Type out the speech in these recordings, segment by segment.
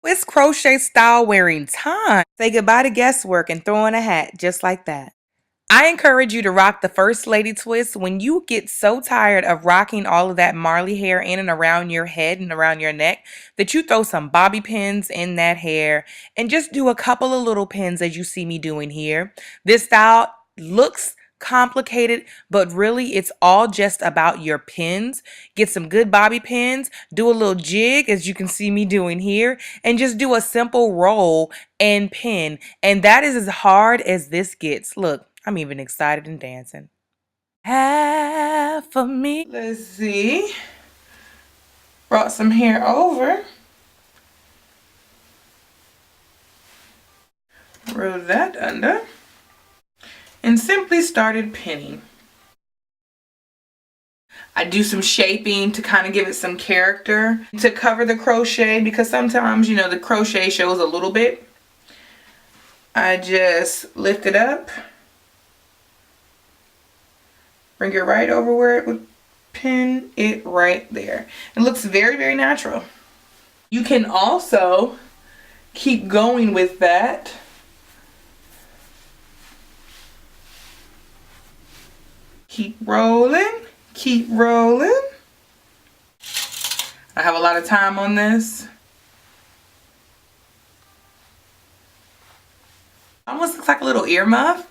It's crochet style wearing time. Say goodbye to guesswork and throw on a hat just like that. I encourage you to rock the First Lady twist when you get so tired of rocking all of that Marley hair in and around your head and around your neck that you throw some bobby pins in that hair and just do a couple of little pins as you see me doing here. This style looks complicated, but really it's all just about your pins. Get some good bobby pins, do a little jig as you can see me doing here, and just do a simple roll and pin. And that is as hard as this gets. Look, I'm even excited and dancing. Half of me. Let's see. Brought some hair over. Roll that under. And simply started pinning. I do some shaping to kind of give it some character to cover the crochet because sometimes, you know, the crochet shows a little bit. I just lift it up, bring it right over where it would pin it right there. It looks very, very natural. You can also keep going with that. Keep rolling, keep rolling. I have a lot of time on this. Almost looks like a little earmuff.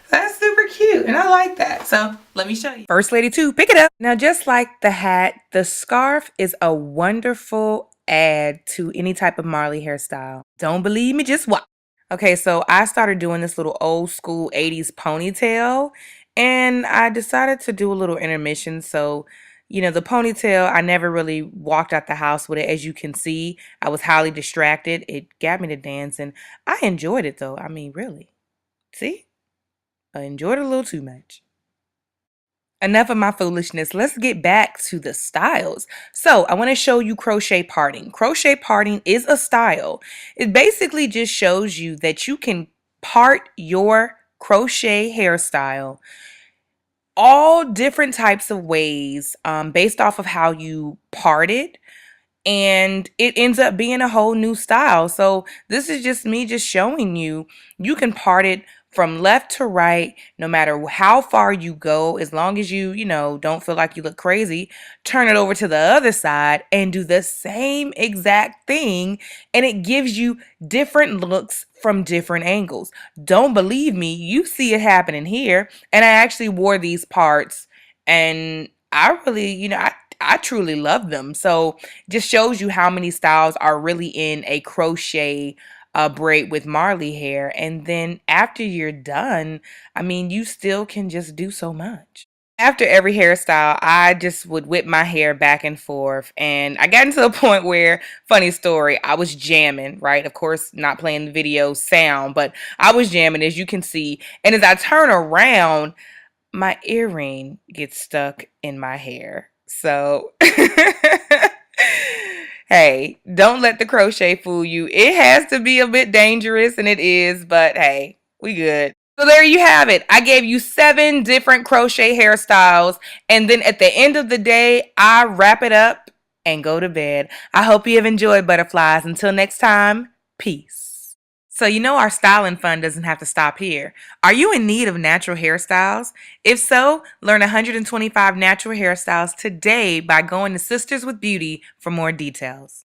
That's super cute and I like that. So let me show you. First Lady 2, pick it up. Now just like the hat, the scarf is a wonderful add to any type of Marley hairstyle. Don't believe me? Just watch. Okay, so I started doing this little old school 80s ponytail and I decided to do a little intermission. So, you know, the ponytail, I never really walked out the house with it. As you can see, I was highly distracted. It got me to dancing. I enjoyed it though. I mean, really. See? I enjoyed it a little too much. Enough of my foolishness. Let's get back to the styles. So I want to show you crochet parting. Crochet parting is a style. It basically just shows you that you can part your crochet hairstyle all different types of ways based off of how you part it. And it ends up being a whole new style. So this is just me just showing you, you can part it from left to right, no matter how far you go, as long as you know, don't feel like you look crazy, turn it over to the other side and do the same exact thing. And it gives you different looks from different angles. Don't believe me? You see it happening here. And I actually wore these parts and I really, you know, I truly love them. So just shows you how many styles are really in a crochet braid with Marley hair. And then after you're done, I mean, you still can just do so much. After every hairstyle, I just would whip my hair back and forth. And I got into a point where, funny story, I was jamming, right? Of course, not playing the video sound, but I was jamming, as you can see. And as I turn around, my earring gets stuck in my hair. So, hey, don't let the crochet fool you. It has to be a bit dangerous, and it is, but hey, we good. So there you have it. I gave you 7 different crochet hairstyles, and then at the end of the day, I wrap it up and go to bed. I hope you have enjoyed, butterflies. Until next time, peace. So you know our styling fun doesn't have to stop here. Are you in need of natural hairstyles? If so, learn 125 natural hairstyles today by going to SistersWithBeauty for more details.